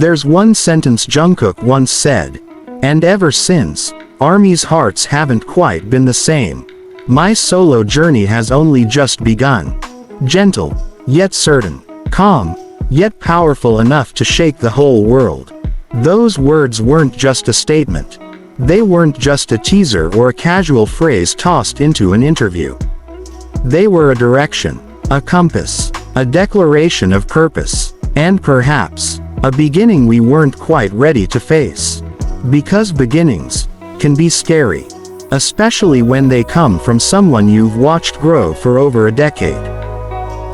There's one sentence Jungkook once said, and ever since, ARMY's hearts haven't quite been the same. My solo journey has only just begun. Gentle, yet certain. Calm, yet powerful enough to shake the whole world. Those words weren't just a statement. They weren't just a teaser or a casual phrase tossed into an interview. They were a direction, a compass, a declaration of purpose, and perhaps, a beginning we weren't quite ready to face. Because beginnings can be scary, especially when they come from someone you've watched grow for over a decade.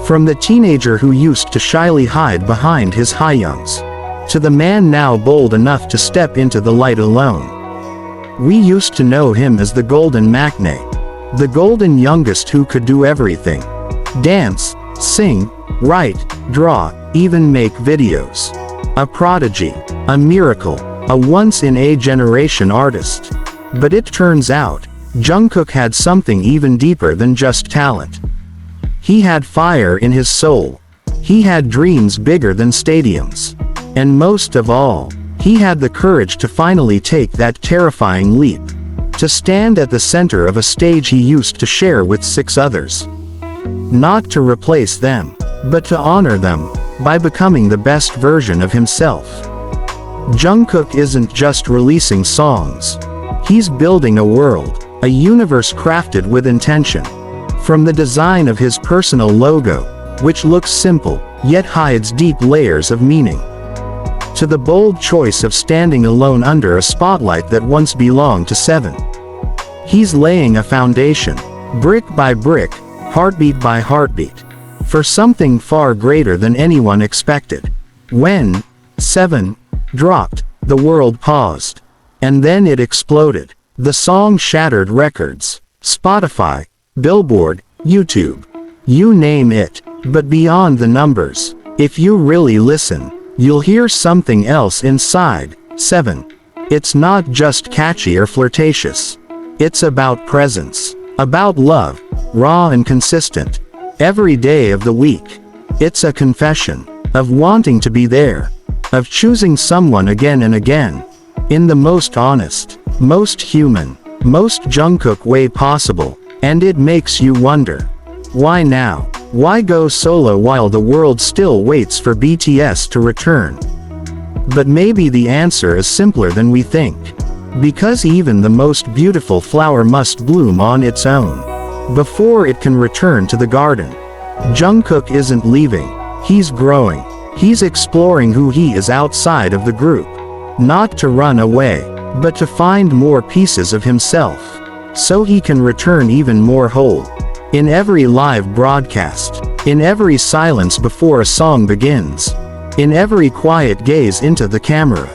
From the teenager who used to shyly hide behind his hyungs, to the man now bold enough to step into the light alone. We used to know him as the golden Maknae, the golden youngest who could do everything. Dance, sing, write, draw, even make videos. A prodigy, a miracle, a once-in-a-generation artist. But it turns out, Jungkook had something even deeper than just talent. He had fire in his soul. He had dreams bigger than stadiums. And most of all, he had the courage to finally take that terrifying leap. To stand at the center of a stage he used to share with 6 others. Not to replace them, but to honor them, by becoming the best version of himself. Jungkook isn't just releasing songs. He's building a world, a universe crafted with intention. From the design of his personal logo, which looks simple, yet hides deep layers of meaning, to the bold choice of standing alone under a spotlight that once belonged to Seven. He's laying a foundation, brick by brick, heartbeat by heartbeat, for something far greater than anyone expected. When Seven dropped, the world paused. And then it exploded. The song shattered records. Spotify, Billboard, YouTube. You name it. But beyond the numbers, if you really listen, you'll hear something else inside. 7. It's not just catchy or flirtatious. It's about presence. About love, raw and consistent. Every day of the week. It's a confession of wanting to be there. Of choosing someone again and again. In the most honest, most human, most Jungkook way possible. And it makes you wonder. Why now? Why go solo while the world still waits for BTS to return? But maybe the answer is simpler than we think. Because even the most beautiful flower must bloom on its own, before it can return to the garden. Jungkook isn't leaving. He's growing. He's exploring who he is outside of the group. Not to run away, but to find more pieces of himself. So he can return even more whole. In every live broadcast, in every silence before a song begins, in every quiet gaze into the camera,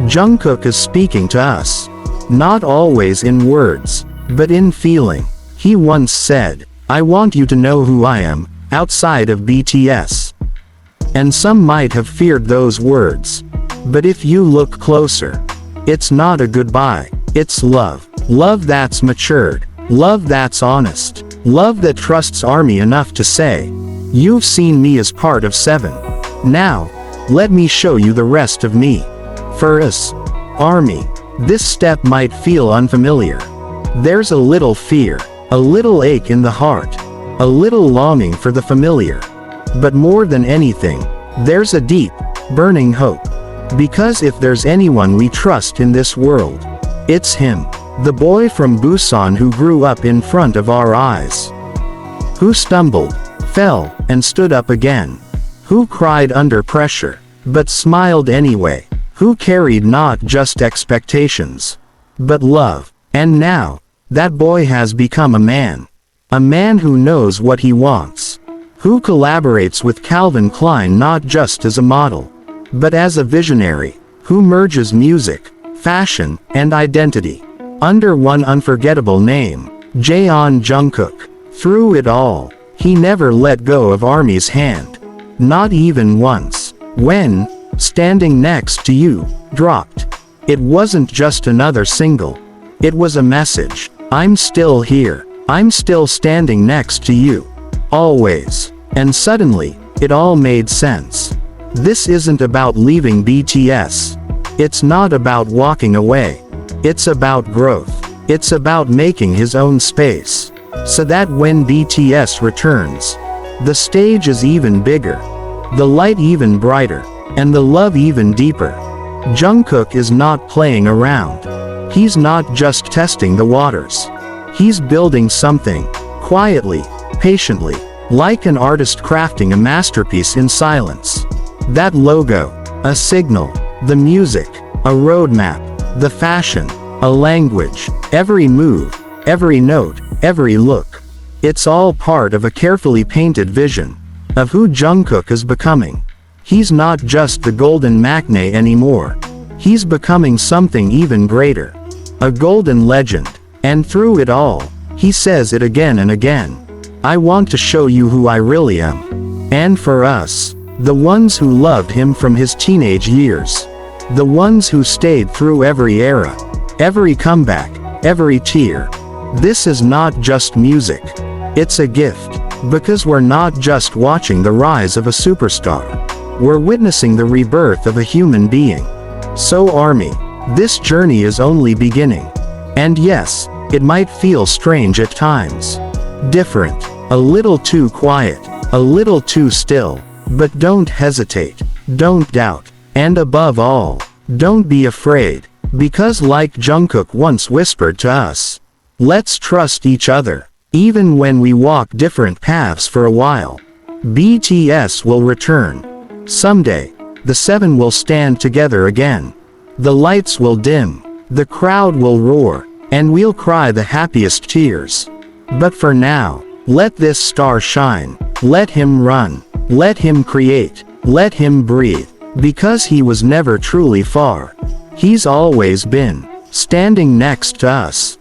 Jungkook is speaking to us. Not always in words, but in feeling. He once said, "I want you to know who I am, outside of BTS." And some might have feared those words. But if you look closer, it's not a goodbye, it's love. Love that's matured. Love that's honest. Love that trusts ARMY enough to say, "You've seen me as part of Seven. Now, let me show you the rest of me." For us, ARMY, this step might feel unfamiliar. There's a little fear, a little ache in the heart, a little longing for the familiar. But more than anything, there's a deep, burning hope. Because if there's anyone we trust in this world, it's him. The boy from Busan who grew up in front of our eyes. Who stumbled, fell, and stood up again. Who cried under pressure, but smiled anyway. Who carried not just expectations, but love. And now, that boy has become a man. A man who knows what he wants. Who collaborates with Calvin Klein not just as a model, but as a visionary. Who merges music, fashion, and identity under one unforgettable name, Jeon Jungkook. Through it all, he never let go of ARMY's hand. Not even once. When Standing Next to You dropped, it wasn't just another single. It was a message. I'm still here. I'm still standing next to you. Always. And suddenly, it all made sense. This isn't about leaving BTS. It's not about walking away. It's about growth. It's about making his own space. So that when BTS returns, the stage is even bigger, the light even brighter, and the love even deeper. Jungkook is not playing around. He's not just testing the waters. He's building something, quietly, patiently, like an artist crafting a masterpiece in silence. That logo, a signal, the music, a roadmap, the fashion, a language, every move, every note, every look. It's all part of a carefully painted vision of who Jungkook is becoming. He's not just the golden Maknae anymore. He's becoming something even greater. A golden legend. And through it all, he says it again and again. I want to show you who I really am. And for us, the ones who loved him from his teenage years, the ones who stayed through every era, every comeback, every tear, this is not just music. It's a gift. Because we're not just watching the rise of a superstar. We're witnessing the rebirth of a human being. So ARMY, this journey is only beginning. And yes, it might feel strange at times. Different, a little too quiet, a little too still. But don't hesitate, don't doubt, and above all, don't be afraid. Because like Jungkook once whispered to us, let's trust each other. Even when we walk different paths for a while, BTS will return. Someday, the seven will stand together again. The lights will dim, the crowd will roar, and we'll cry the happiest tears. But for now, let this star shine, let him run, let him create, let him breathe, because he was never truly far. He's always been, standing next to us.